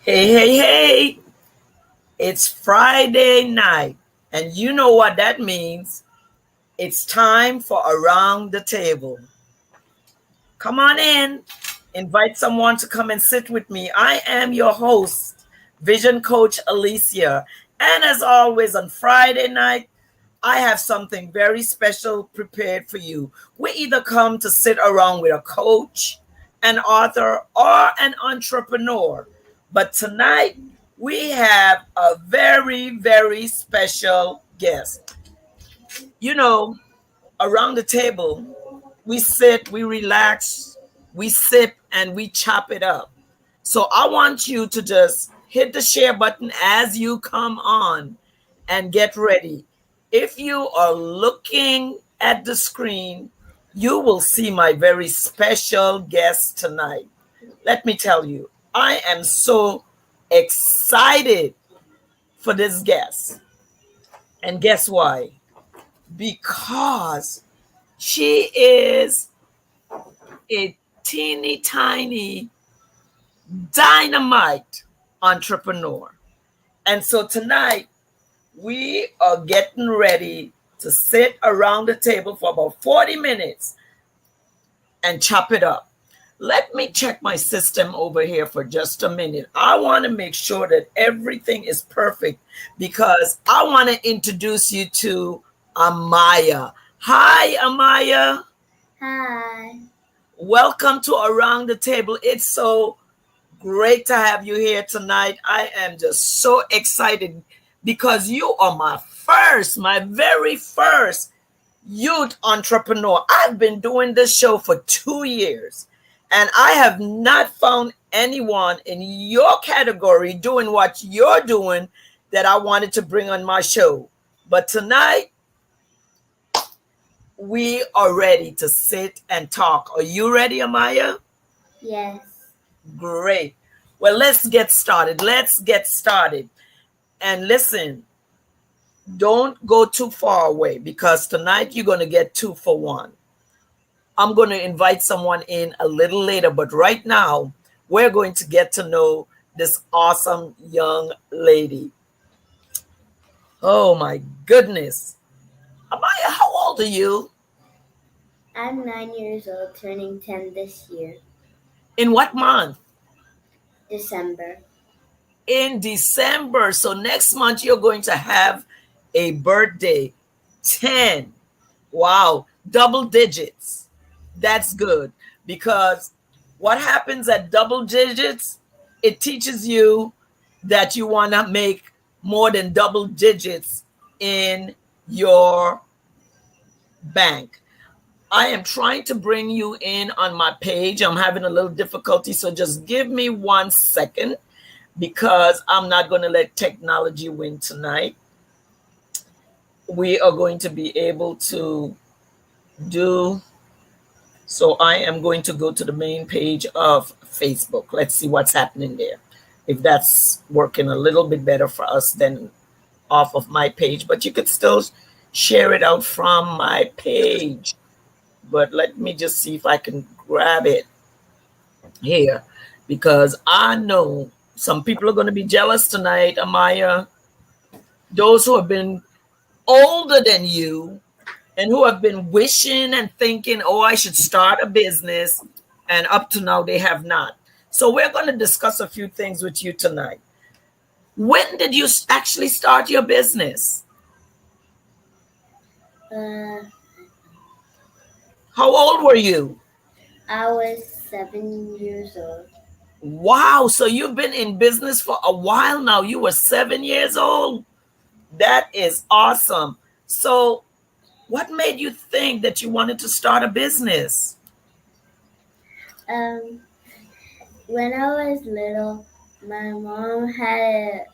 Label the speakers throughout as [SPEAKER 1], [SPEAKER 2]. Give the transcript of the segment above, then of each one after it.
[SPEAKER 1] Hey, hey, hey, it's Friday night, and you know what that means. It's time for Around the Table. Come on in, invite someone to come and sit with me. I am your host, Vision Coach Alicia, and as always on Friday night, I have something very special prepared for you. We either come to sit around with a coach, an author, or an entrepreneur. But tonight, we have a very, very special guest. You know, around the table, we sit, we relax, we sip, and we chop it up. So I want you to just hit the share button as you come on and get ready. If you are looking at the screen, you will see my very special guest tonight. Let me tell you, I am so excited for this guest. And guess why? Because she is a teeny tiny dynamite entrepreneur. And so tonight, we are getting ready to sit around the table for about 40 minutes and chop it up. Let me check my system over here for just a minute. I want to make sure that everything is perfect because I want to introduce you to Amaya. Hi, Amaya.
[SPEAKER 2] Hi.
[SPEAKER 1] Welcome to Around the Table. It's so great to have you here tonight. I am just so excited because you are my very first youth entrepreneur. I've been doing this show for 2 years and I have not found anyone in your category doing what you're doing that I wanted to bring on my show. But tonight, we are ready to sit and talk. Are you ready, Amaya?
[SPEAKER 2] Yes.
[SPEAKER 1] Great. Well, let's get started. And listen, don't go too far away because tonight you're going to get 2 for 1. I'm going to invite someone in a little later, but right now we're going to get to know this awesome young lady. Oh my goodness. Amaya, how old are you?
[SPEAKER 2] I'm 9 years old, turning 10 this year.
[SPEAKER 1] In what month?
[SPEAKER 2] December.
[SPEAKER 1] In December. So next month you're going to have a birthday. 10. Wow. Double digits. That's good because what happens at double digits, it teaches you that you want to make more than double digits in your bank. I am trying to bring you in on my page. I'm having a little difficulty, so just give me 1 second because I'm not going to let technology win tonight. We are going to be able to do so. I am going to go to the main page of Facebook. Let's see what's happening there. If that's working a little bit better for us than off of my page, but you could still share it out from my page. But let me just see if I can grab it here because I know some people are going to be jealous tonight, Amaya. Those who have been older than you and who have been wishing and thinking, oh, I should start a business. And up to now, they have not. So we're going to discuss a few things with you tonight. When did you actually start your business? How old were you?
[SPEAKER 2] I was 7 years old.
[SPEAKER 1] Wow. So you've been in business for a while now. You were 7 years old. That is awesome. So what made you think that you wanted to start a business?
[SPEAKER 2] Um, when I was little, my mom had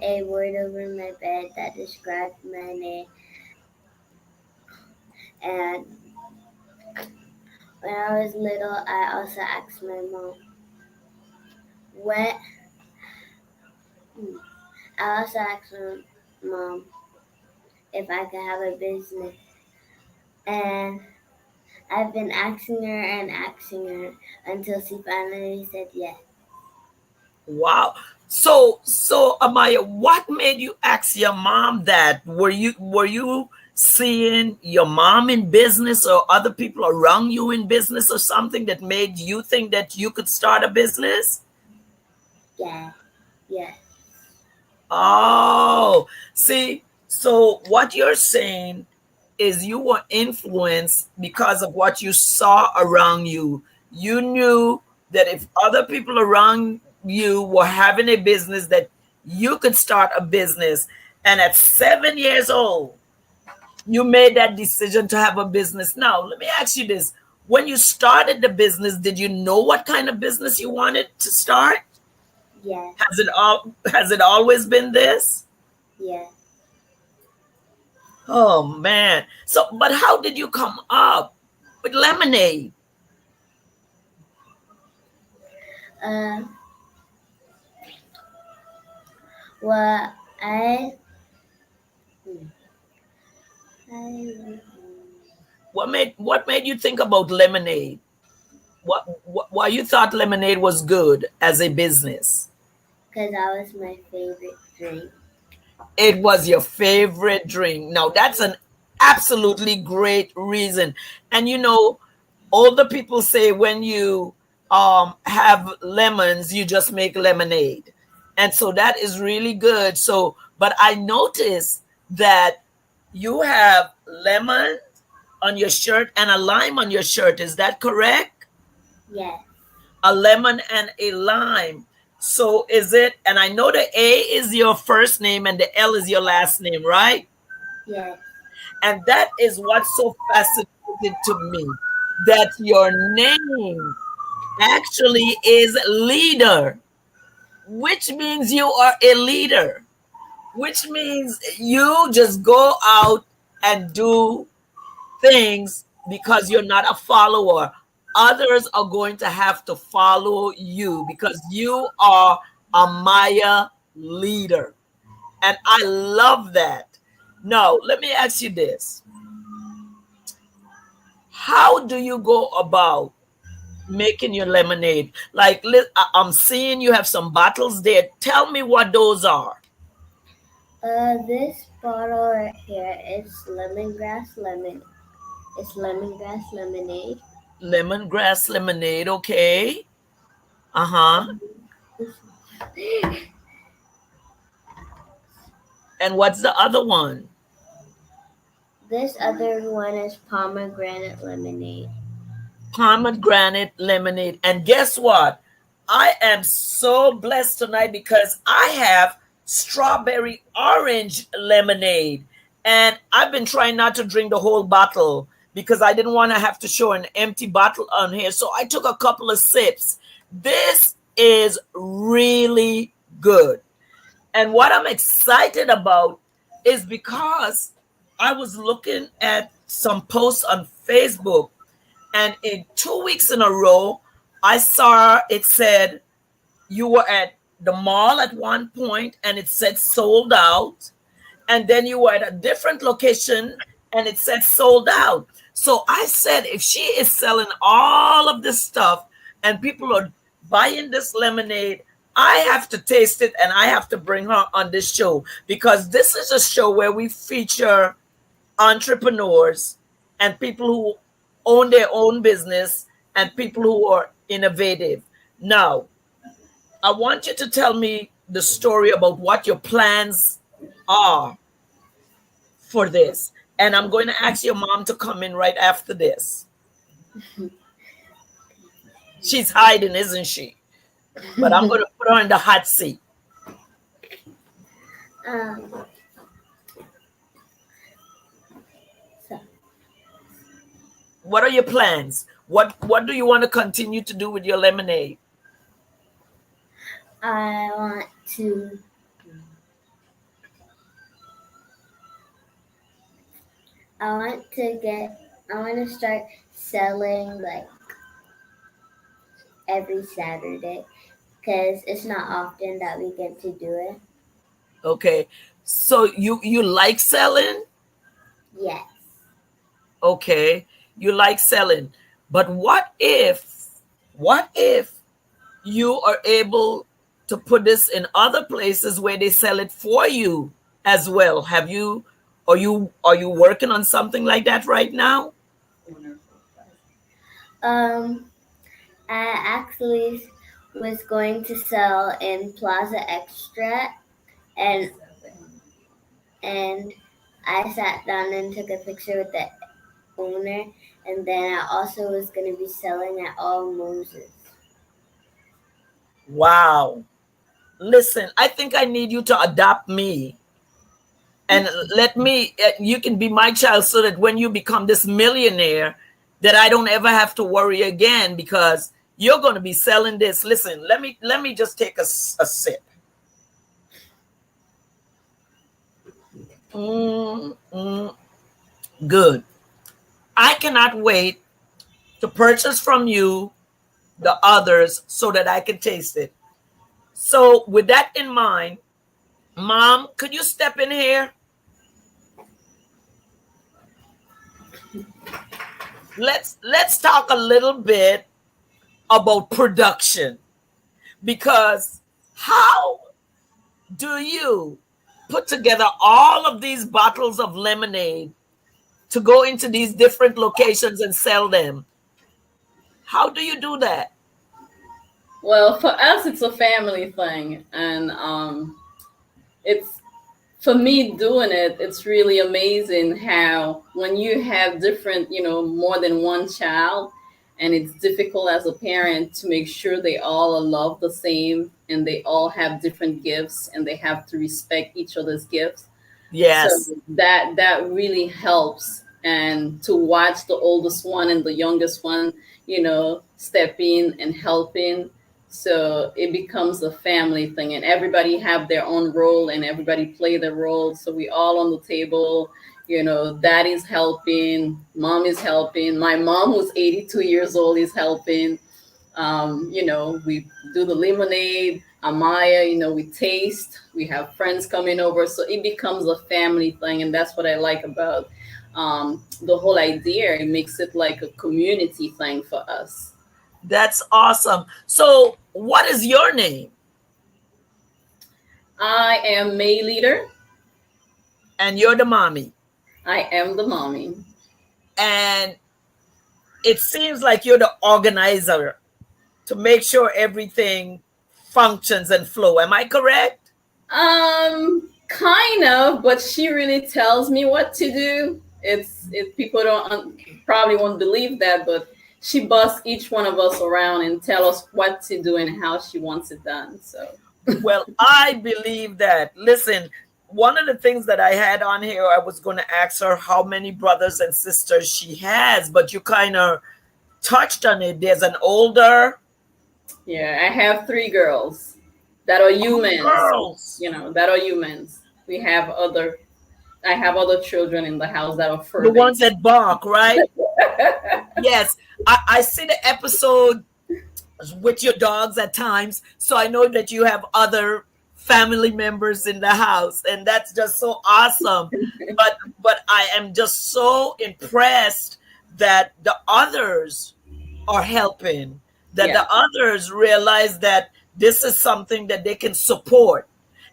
[SPEAKER 2] a word over my bed that described my name, and when I was little, I also asked my mom when I also asked my mom if I could have a business, and I've been asking her until she finally said yes.
[SPEAKER 1] Wow. So Amaya, what made you ask your mom that? Were you seeing your mom in business or other people around you in business or something that made you think that you could start a business?
[SPEAKER 2] Yeah, yes,
[SPEAKER 1] Oh, see, so what you're saying is you were influenced because of what you saw around you. You knew that if other people around you were having a business, that you could start a business. And at 7 years old, you made that decision to have a business. Now, let me ask you this. When you started the business, did you know what kind of business you wanted to start?
[SPEAKER 2] yes,
[SPEAKER 1] Has it always been this?
[SPEAKER 2] yes.
[SPEAKER 1] Oh man. So, but how did you come up with lemonade?
[SPEAKER 2] Uh, well, I,
[SPEAKER 1] What made you think about lemonade? Why you thought lemonade was good as a business?
[SPEAKER 2] because that was my favorite drink.
[SPEAKER 1] It was your favorite drink. Now that's an absolutely great reason. And older people say when you have lemons, you just make lemonade. And so that is really good. So, but I noticed that you have lemon on your shirt and a lime on your shirt. Is that correct?
[SPEAKER 2] Yes,
[SPEAKER 1] A lemon and a lime. So is it, and I know the A is your first name and the L is your last name, right?
[SPEAKER 2] yes,
[SPEAKER 1] And that is what's so fascinating to me, that your name actually is leader, which means you are a leader, which means you just go out and do things because you're not a follower. Others are going to have to follow you because you are a Maya leader. And I love that. Now, let me ask you this. How do you go about making your lemonade? Like, I'm seeing you have some bottles there. Tell me what those are.
[SPEAKER 2] this bottle right here is lemongrass lemon. It's lemongrass lemonade.
[SPEAKER 1] Lemongrass lemonade, okay. Uh huh. And what's the other one?
[SPEAKER 2] This other one is pomegranate lemonade.
[SPEAKER 1] Pomegranate lemonade. And guess what? I am so blessed tonight because I have strawberry orange lemonade. And I've been trying not to drink the whole bottle because I didn't want to have to show an empty bottle on here. So I took a couple of sips. This is really good. And what I'm excited about is because I was looking at some posts on Facebook, and in 2 weeks in a row, I saw it said you were at the mall at one point and it said sold out. And then you were at a different location and it said sold out. So I said, if she is selling all of this stuff and people are buying this lemonade, I have to taste it and I have to bring her on this show because this is a show where we feature entrepreneurs and people who own their own business and people who are innovative. Now, I want you to tell me the story about what your plans are for this. And I'm going to ask your mom to come in right after this. She's hiding, isn't she? But I'm going to put her in the hot seat.
[SPEAKER 2] um, so
[SPEAKER 1] What are your plans? What do you want to continue to do with your lemonade?
[SPEAKER 2] I want to I want to get I want to start selling like every Saturday because it's not often that we get to do it.
[SPEAKER 1] Okay. So you like selling?
[SPEAKER 2] Yes.
[SPEAKER 1] Okay. You like selling. But what if you are able to put this in other places where they sell it for you as well? Are you working on something like that right now?
[SPEAKER 2] Um, I actually was going to sell in Plaza Extra, and and I sat down and took a picture with the owner, and then I also was going to be selling at All Moses.
[SPEAKER 1] Wow. Listen, I think I need you to adopt me and let me you can be my child so that when you become this millionaire that I don't ever have to worry again because you're going to be selling this. Listen, let me just take a sip. mm, mm, Good. I cannot wait to purchase from you the others so that I can taste it. So with that in mind, Mom, could you step in here? Let's talk a little bit about production, because how do you put together all of these bottles of lemonade to go into these different locations and sell them? How do you do that?
[SPEAKER 3] Well, for us, it's a family thing, and it's for me doing it. It's really amazing how when you have different, more than one child, and it's difficult as a parent to make sure they all are loved the same and they all have different gifts and they have to respect each other's gifts. So
[SPEAKER 1] Yes,
[SPEAKER 3] that really helps. And to watch the oldest one and the youngest one, step in and helping. So it becomes a family thing and everybody have their own role and everybody play their role. So we all on the table, dad is helping, mom is helping. My mom, who's 82 years old, is helping. We do the lemonade, Amaya, we taste, we have friends coming over. So it becomes a family thing. And that's what I like about the whole idea. It makes it like a community thing for us.
[SPEAKER 1] that's awesome. So what is your name?
[SPEAKER 3] I am May Leader.
[SPEAKER 1] And you're the mommy.
[SPEAKER 3] I am the mommy.
[SPEAKER 1] And it seems like you're the organizer to make sure everything functions and flow. Am I correct?
[SPEAKER 3] Kind of, but she really tells me what to do. It's people don't probably won't believe that, but she busts each one of us around and tell us what to do and how she wants it done. So
[SPEAKER 1] Well, I believe that. Listen, one of the things that I had on here, I was going to ask her how many brothers and sisters she has, but you kind of touched on it. There's an older.
[SPEAKER 3] yeah, I have three girls that are
[SPEAKER 1] Oh,
[SPEAKER 3] humans.
[SPEAKER 1] girls.
[SPEAKER 3] That are humans. I have other children in the house that are fur
[SPEAKER 1] The ones
[SPEAKER 3] babies.
[SPEAKER 1] that bark, right? Yes. I see the episode with your dogs at times. So I know that you have other family members in the house, and that's just so awesome. But I am just so impressed that the others are helping, that
[SPEAKER 3] Yeah.
[SPEAKER 1] the others realize that this is something that they can support.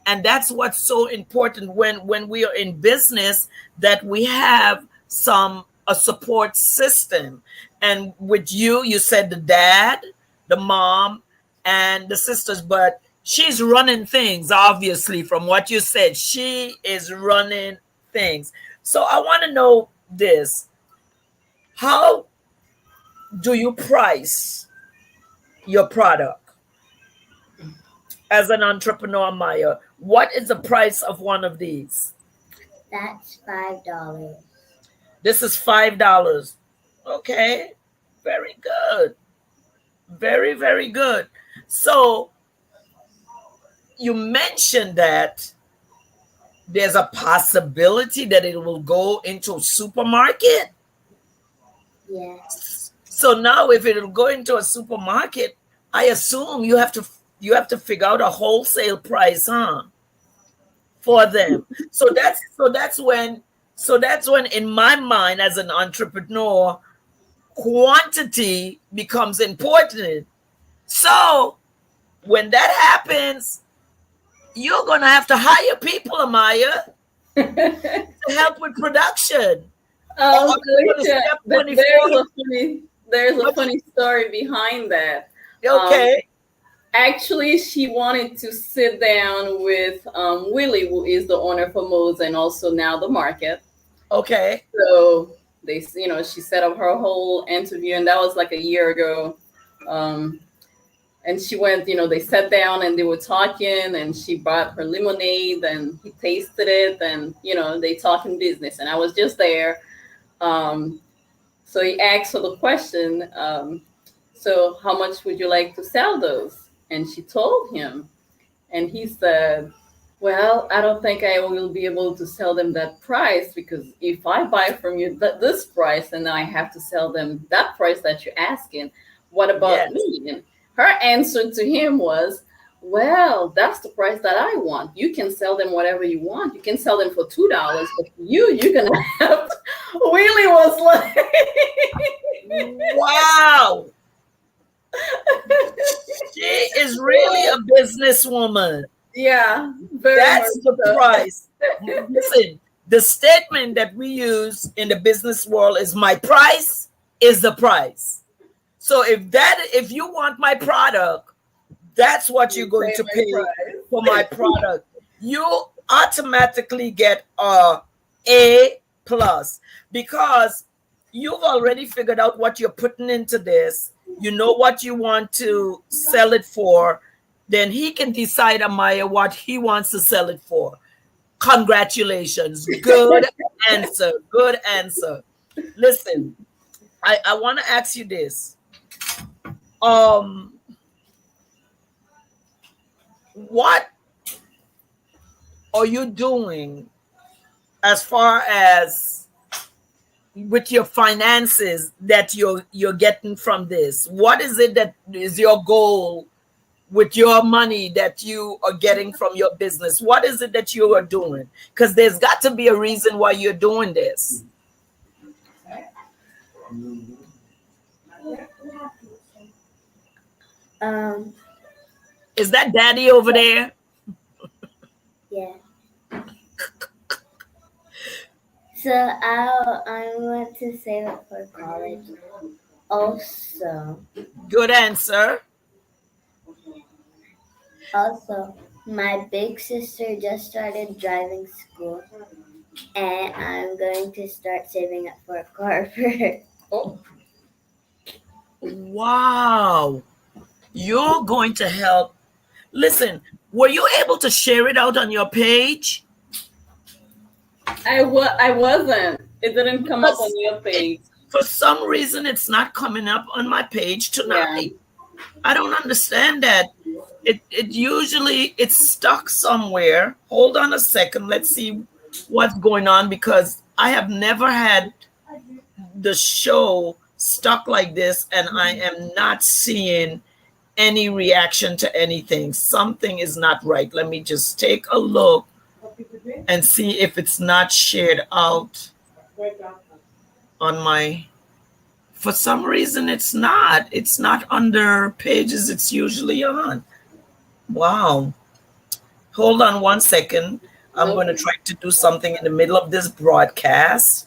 [SPEAKER 1] And that's what's so important when we are in business, that we have some a support system. And with you said the dad, the mom, and the sisters, but she's running things. Obviously, from what you said, she is running things. So I want to know this: how do you price your product as an entrepreneur, Maya? What is the price of one of these?
[SPEAKER 2] That's $5.
[SPEAKER 1] This is $5. Okay, Very good. Very, very good. So you mentioned that there's a possibility that it will go into a supermarket.
[SPEAKER 2] Yeah.
[SPEAKER 1] So now if it'll go into a supermarket, I assume you have to figure out a wholesale price, huh? For them. So that's when in my mind as an entrepreneur, quantity becomes important. So when that happens, you're gonna have to hire people, Amaya, to help with production. Or are you gonna
[SPEAKER 3] Alicia,
[SPEAKER 1] step 24?
[SPEAKER 3] there's a
[SPEAKER 1] What
[SPEAKER 3] funny story behind that. Um,
[SPEAKER 1] okay.
[SPEAKER 3] Actually, she wanted to sit down with Willie, who is the owner for Mo's and also now the market.
[SPEAKER 1] Okay.
[SPEAKER 3] So she set up her whole interview, and that was like a year ago. Um, and she went, they sat down and they were talking, and she brought her lemonade, and he tasted it, and they talking business, and I was just there. Um, so he asked her the question, so how much would you like to sell those? And she told him, and he said, well, I don't think I will be able to sell them that price, because if I buy from you this price and I have to sell them that price that you're asking, what about
[SPEAKER 1] Yes.
[SPEAKER 3] me? And her answer to him was, well, that's the price that I want. You can sell them whatever you want. You can sell them for $2, but you're gonna have. Willie was like,
[SPEAKER 1] Wow. She is really a businesswoman.
[SPEAKER 3] yeah, very much
[SPEAKER 1] That's the
[SPEAKER 3] so.
[SPEAKER 1] price. Listen, the statement that we use in the business world is my price is the price. So if you want my product, that's what you're
[SPEAKER 3] You
[SPEAKER 1] going
[SPEAKER 3] pay
[SPEAKER 1] to
[SPEAKER 3] my
[SPEAKER 1] pay for
[SPEAKER 3] price.
[SPEAKER 1] my product. You automatically get a plus because you've already figured out what you're putting into this. You know what you want to sell it for. Then he can decide, Amaya, what he wants to sell it for. Congratulations. Good answer. Good answer. Listen, I want to ask you this. Um, what are you doing as far as with your finances that you're getting from this? What is it that is your goal with your money that you are getting from your business? What is it that you are doing? Because there's got to be a reason why you're doing this.
[SPEAKER 2] Um.
[SPEAKER 1] Is that daddy over there?
[SPEAKER 2] Yeah. So I want to save it for college. Also,
[SPEAKER 1] Good answer.
[SPEAKER 2] also, my big sister just started driving school, and I'm going to start saving up for a car for her.
[SPEAKER 3] Oh,
[SPEAKER 1] Wow. You're going to help. Listen, were you able to share it out on your page?
[SPEAKER 3] I wasn't. It didn't come up on
[SPEAKER 1] Because
[SPEAKER 3] your
[SPEAKER 1] it,
[SPEAKER 3] page.
[SPEAKER 1] for some reason, it's not coming up on my page
[SPEAKER 3] Yeah.
[SPEAKER 1] tonight. I don't understand that. It usually it's stuck somewhere. Hold on a second. Let's see what's going on because I have never had the show stuck like this and I am not seeing any reaction to anything. Something is not right. Let me just take a look and see if it's not shared out on my. For some reason, it's not. It's not under pages it's usually on. Wow. Hold on one second. I'm going to
[SPEAKER 3] Okay.
[SPEAKER 1] try to do something in the middle of this broadcast.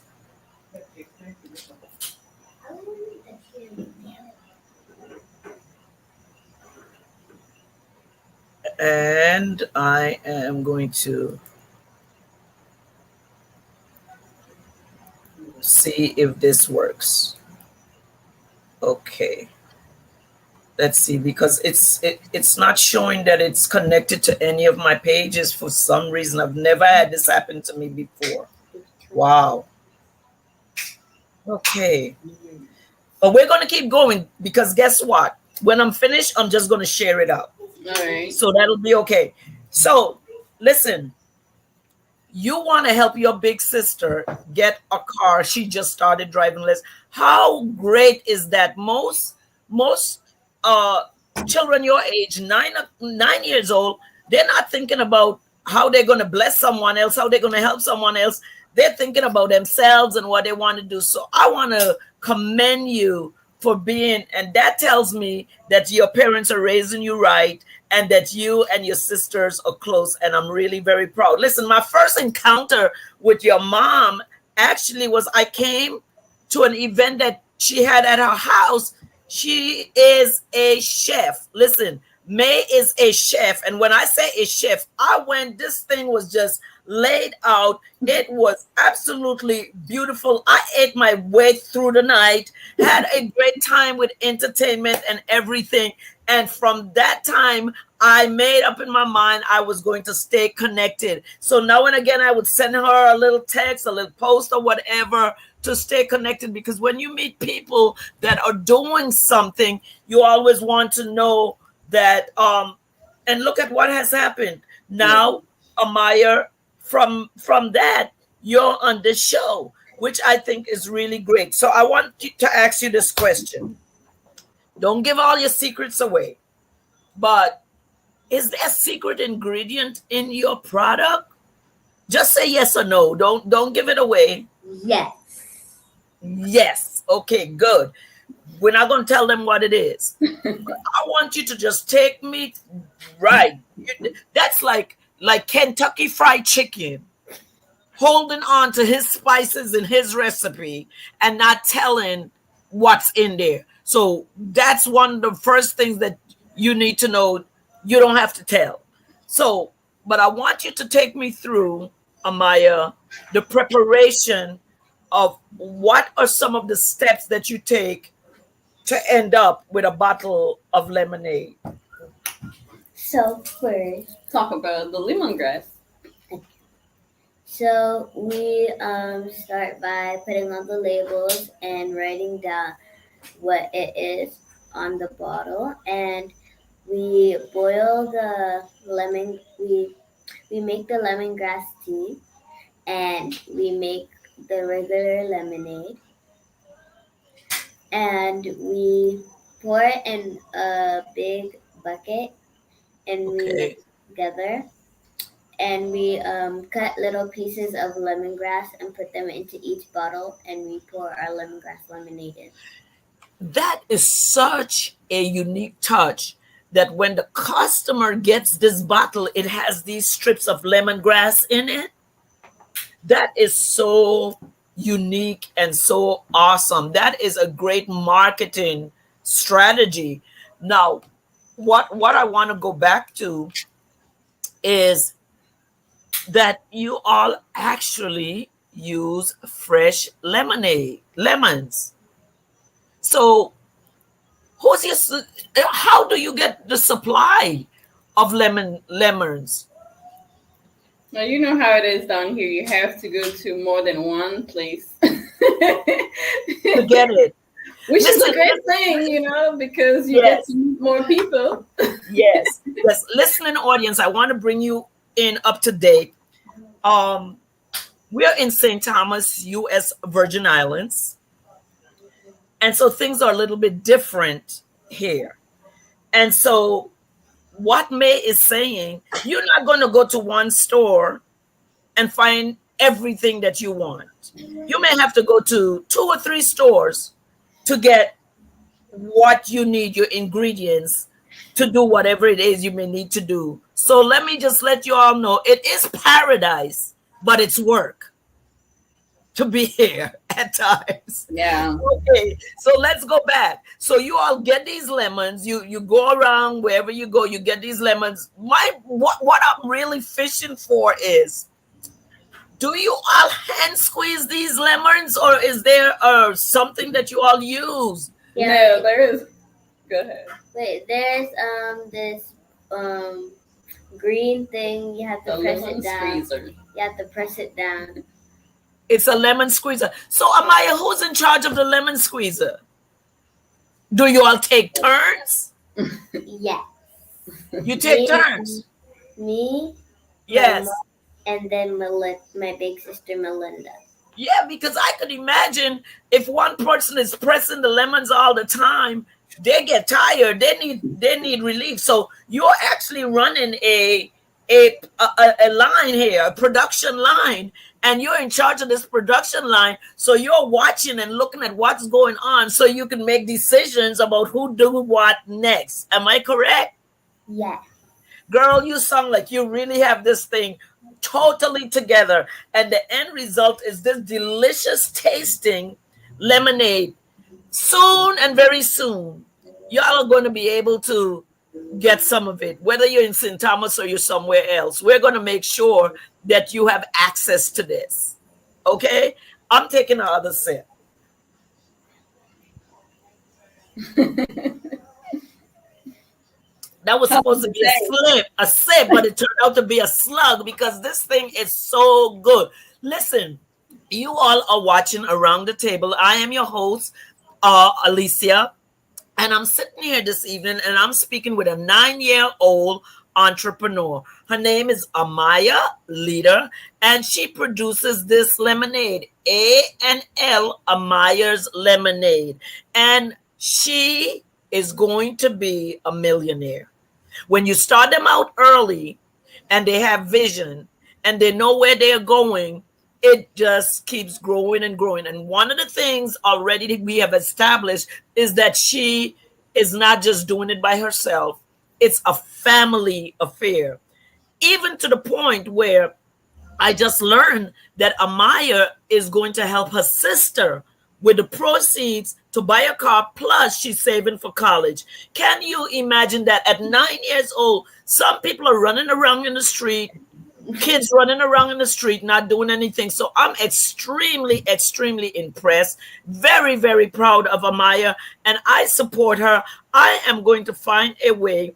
[SPEAKER 1] And I am going to see if this works. Okay. Let's see because it's not showing that it's connected to any of my pages for some reason. I've never had this happen to me before. Wow. Okay. But we're going to keep going because guess what? When I'm finished, I'm just going to share it out.
[SPEAKER 3] All right.
[SPEAKER 1] So that'll be okay. So listen, you want to help your big sister get a car. She just started driving less. How great is that? Most uh children your age, 9 years old, they're not thinking about how they're going to bless someone else, how they're going to help someone else. They're thinking about themselves and what they want to do. So I want to commend you for being, and that tells me that your parents are raising you right and that you and your sisters are close. And I'm really very proud. Listen, my first encounter with your mom actually was I came to an event that she had at her house. She is a chef. Listen, May is a chef. And when I say a chef, this thing was just laid out. It was absolutely beautiful. I ate my way through the night, had a great time with entertainment and everything. And from that time, I made up in my mind I was going to stay connected. So now and again, I would send her a little text, a little post, or whatever to stay connected. Because when you meet people that are doing something, you always want to know that. And look at what has happened now, Amaya. From that, you're on the show, which I think is really great. So I want to ask you this question. Don't give all your secrets away, but is there a secret ingredient in your product? Just say yes or no. Don't give it away.
[SPEAKER 2] Yes.
[SPEAKER 1] Yes. Okay, good. We're not going to tell them what it is. I want you to just take me right. That's like Kentucky Fried Chicken holding on to his spices and his recipe and not telling what's in there. So that's one of the first things that you need to know. You don't have to tell. So, but I want you to take me through, Amaya, the preparation of what are some of the steps that you take to end up with a bottle of lemonade.
[SPEAKER 2] So first,
[SPEAKER 3] Talk about the lemongrass.
[SPEAKER 2] so we start by putting on the labels and writing down what it is on the bottle, and we boil the lemon. We make the lemongrass tea, and we make the regular lemonade, and we pour it in a big bucket, and we
[SPEAKER 1] Okay.
[SPEAKER 2] mix together, and we cut little pieces of lemongrass and put them into each bottle, and we pour our lemongrass lemonade in.
[SPEAKER 1] That is such a unique touch that when the customer gets this bottle, it has these strips of lemongrass in it. That is so unique and so awesome. That is a great marketing strategy. Now, what I want to go back to is that you all actually use fresh lemons. So how do you get the supply of lemons
[SPEAKER 3] Now you know how it is down here. You have to go to more than one place.
[SPEAKER 1] to get it?
[SPEAKER 3] Which is a
[SPEAKER 1] Listen,
[SPEAKER 3] great thing, because you get
[SPEAKER 1] yes,
[SPEAKER 3] to meet more people.
[SPEAKER 1] yes. Listening audience, I want to bring you in up to date. Um, we're in St. Thomas, U.S. Virgin Islands, and so things are a little bit different here. And so, what May is saying, you're not going to go to one store and find everything that you want. You may have to go to 2 or 3 stores to get what you need, your ingredients to do whatever it is you may need to do. So let me just let you all know it is paradise, but it's work to be here at times.
[SPEAKER 3] Yeah.
[SPEAKER 1] Okay, so let's go back. So you all get these lemons. You go around wherever you go. You get these lemons. What I'm really fishing for is, do you all hand squeeze these lemons, or is there something that you all use?
[SPEAKER 2] Yeah.
[SPEAKER 3] No, there is. Go ahead.
[SPEAKER 2] Wait, there's this green thing. You have to
[SPEAKER 3] The
[SPEAKER 2] press
[SPEAKER 3] lemon
[SPEAKER 2] it down.
[SPEAKER 3] squeezer.
[SPEAKER 2] You have to press it down.
[SPEAKER 1] It's a lemon squeezer. So Amaya, who's in charge of the lemon squeezer? Do you all take turns?
[SPEAKER 2] Yeah.
[SPEAKER 1] You take
[SPEAKER 2] Me,
[SPEAKER 1] turns.
[SPEAKER 2] me, my mom,
[SPEAKER 1] Yes.
[SPEAKER 2] and then my big sister Melinda.
[SPEAKER 1] Yeah, because I could imagine if one person is pressing the lemons all the time, they get tired. They need relief. So you're actually running a line here, a production line, and you're in charge of this production line. So you're watching and looking at what's going on, so you can make decisions about who do what next. Am I correct?
[SPEAKER 2] Yeah.
[SPEAKER 1] Girl, you sound like you really have this thing totally together. And the end result is this delicious tasting lemonade. Soon and very soon, y'all are going to be able to get some of it, whether you're in St. Thomas or you're somewhere else. We're going to make sure that you have access to this. Okay? I'm taking another sip. That was
[SPEAKER 3] How
[SPEAKER 1] supposed
[SPEAKER 3] was
[SPEAKER 1] to
[SPEAKER 3] the
[SPEAKER 1] be a sip, but it turned out to be a slug because this thing is so good. Listen, you all are watching around the table. I am your host, Alicia, and I'm sitting here this evening and I'm speaking with a 9-year-old entrepreneur. Her name is Amaya Leader, and she produces this lemonade, A&L Amayah's Lemonade. And she is going to be a millionaire. When you start them out early and they have vision and they know where they're going, it just keeps growing and growing. And one of the things already that we have established is that she is not just doing it by herself, it's a family affair, even to the point where I just learned that Amaya is going to help her sister with the proceeds to buy a car, plus she's saving for college. Can you imagine that at 9 years old, some people are running around in the street, kids running around in the street, not doing anything? So I'm extremely, extremely impressed, very, very proud of Amaya, and I support her. I am going to find a way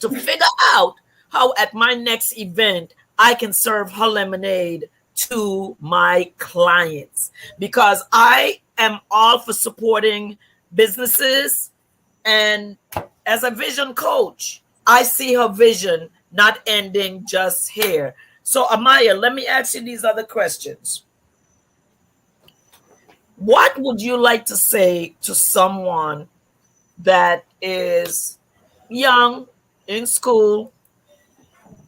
[SPEAKER 1] to figure out how at my next event I can serve her lemonade to my clients, because I am all for supporting businesses. And as a vision coach, I see her vision not ending just here. So, Amaya, let me ask you these other questions. What would you like to say to someone that is young, in school,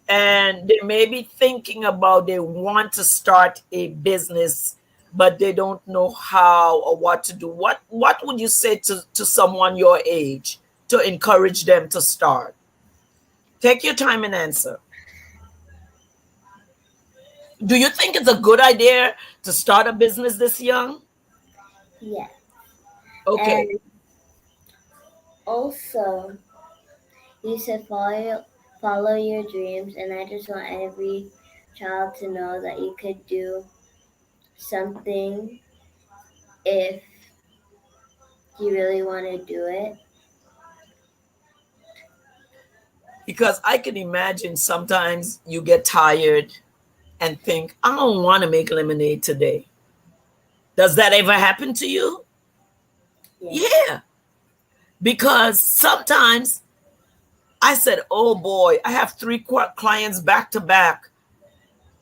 [SPEAKER 1] and they may be thinking about they want to start a business, but they don't know how or what to do? What would you say to someone your age to encourage them to start? Take your time and answer. Do you think it's a good idea to start a business this young?
[SPEAKER 2] Yeah.
[SPEAKER 1] Okay.
[SPEAKER 2] And also, you said follow your dreams, and I just want every child to know that you could do something if you really want to do it.
[SPEAKER 1] Because I can imagine sometimes you get tired and think, I don't want to make lemonade today. Does that ever happen to you?
[SPEAKER 2] Yeah.
[SPEAKER 1] Yeah. Because sometimes I said, oh boy, I have three clients back to back.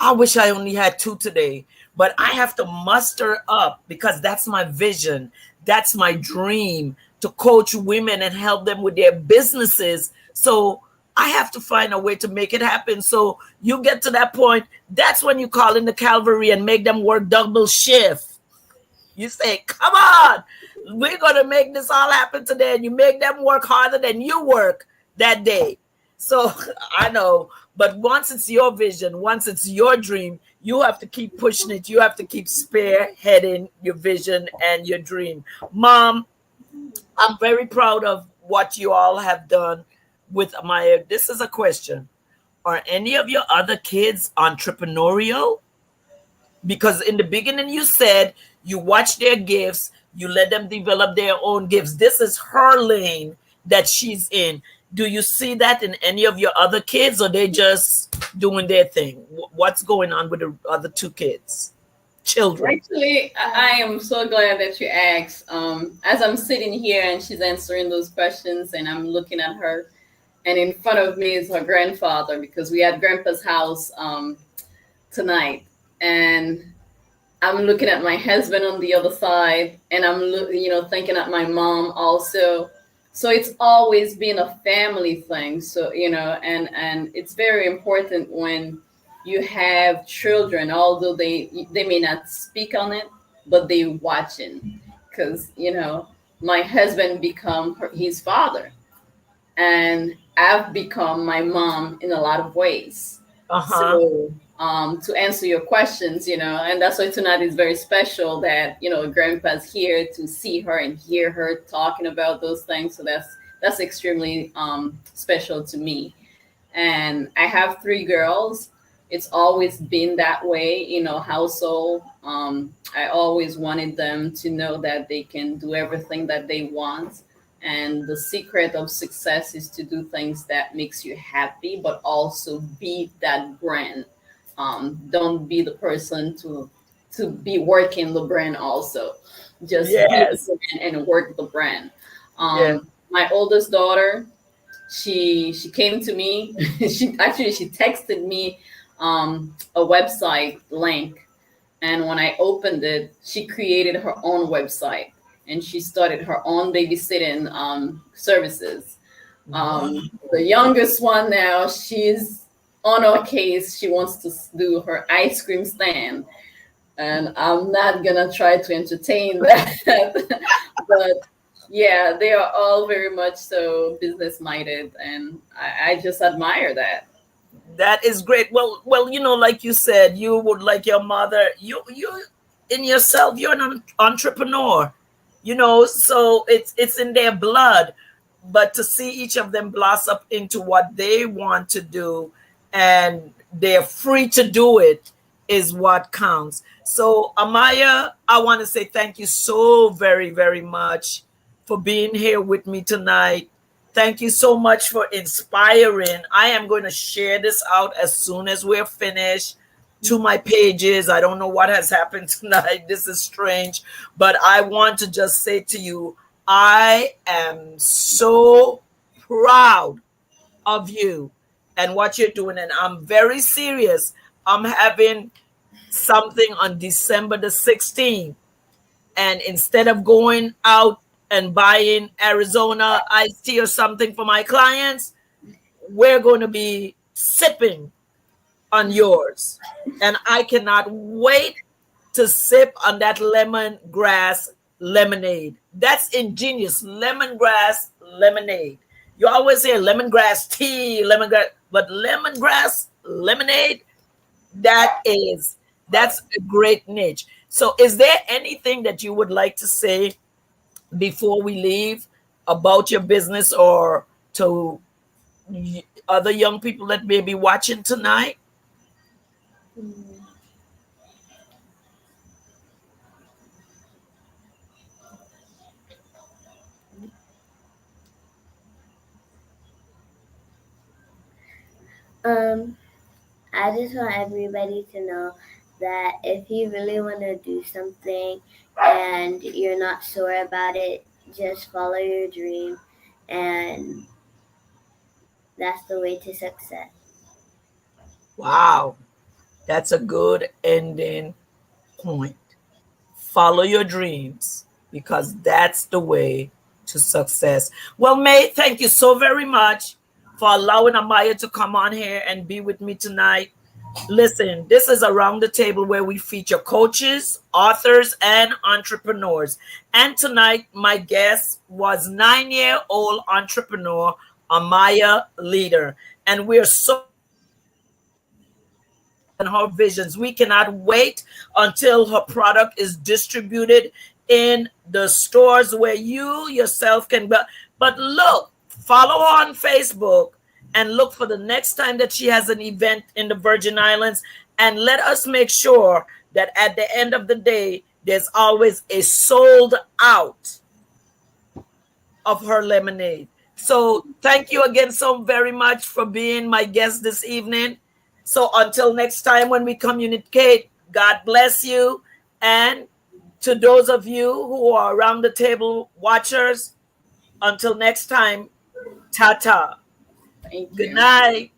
[SPEAKER 1] I wish I only had two today, but I have to muster up because that's my vision. That's my dream, to coach women and help them with their businesses. So I have to find a way to make it happen. So you get to that point, that's when you call in the cavalry and make them work double shift. You say, come on, we're going to make this all happen today. And you make them work harder than you work that day. So I know, but once it's your vision, once it's your dream, you have to keep pushing it. You have to keep spearheading your vision and your dream. Mom, I'm very proud of what you all have done with Amaya. This is a question. Are any of your other kids entrepreneurial? Because in the beginning you said you watch their gifts, you let them develop their own gifts. This is her lane that she's in. Do you see that in any of your other kids, or they just doing their thing? What's going on with the other two kids? children?
[SPEAKER 3] Actually, I am so glad that you asked. As I'm sitting here and she's answering those questions, and I'm looking at her, and in front of me is her grandfather because we had Grandpa's house tonight, and I'm looking at my husband on the other side, and thinking at my mom also. So it's always been a family thing. So and it's very important when you have children, although they may not speak on it, but they watching, because my husband become his father, and I've become my mom in a lot of ways.
[SPEAKER 1] Uh-huh.
[SPEAKER 3] So, to answer your questions, and that's why tonight is very special that, Grandpa's here to see her and hear her talking about those things. So that's extremely special to me. And I have three girls. It's always been that way in our household. I always wanted them to know that they can do everything that they want, and the secret of success is to do things that makes you happy, but also be that brand. Don't be the person to be working the brand also. Just be the
[SPEAKER 1] Yes.
[SPEAKER 3] brand and work the brand.
[SPEAKER 1] Yes.
[SPEAKER 3] My oldest daughter, she came to me. She texted me a website link, and when I opened it, she created her own website, and she started her own babysitting services.
[SPEAKER 1] Wow.
[SPEAKER 3] The youngest one now, she's on her case. She wants to do her ice cream stand, and I'm not gonna try to entertain that. But yeah, they are all very much so business minded, and I just admire that.
[SPEAKER 1] That is great. Well, like you said, you would like your mother. You in yourself, you're an entrepreneur. So it's in their blood. But to see each of them blossom into what they want to do, and they're free to do it, is what counts. So, Amaya, I want to say thank you so very, very much for being here with me tonight. Thank you so much for inspiring. I am going to share this out as soon as we're finished to my pages. I don't know what has happened tonight. This is strange. But I want to just say to you, I am so proud of you and what you're doing. And I'm very serious. I'm having something on December the 16th. And instead of going out and buying Arizona iced tea or something for my clients, we're going to be sipping on yours. And I cannot wait to sip on that lemongrass lemonade. That's ingenious. Lemongrass lemonade. You always hear lemongrass tea, lemongrass, but lemongrass lemonade, that's a great niche. So is there anything that you would like to say before we leave about your business, or to other young people that may be watching tonight?
[SPEAKER 2] Mm. Um, I just want everybody to know that if you really want to do something and you're not sure about it, just follow your dream, and that's the way to success.
[SPEAKER 1] Wow, that's a good ending point. Follow your dreams, because that's the way to success. Well, May, thank you so very much for allowing Amaya to come on here and be with me tonight. Listen, this is Around the Table, where we feature coaches, authors, and entrepreneurs. And tonight, my guest was 9-year-old entrepreneur Amaya Leader. And we're so and her visions. We cannot wait until her product is distributed in the stores where you yourself can. But look, follow her on Facebook and look for the next time that she has an event in the Virgin Islands. And let us make sure that at the end of the day, there's always a sold out of her lemonade. So thank you again so very much for being my guest this evening. So until next time when we communicate, God bless you And to those of you who are around the table watchers, until next time, ta ta.
[SPEAKER 3] Thank
[SPEAKER 1] Good
[SPEAKER 3] you.
[SPEAKER 1] night.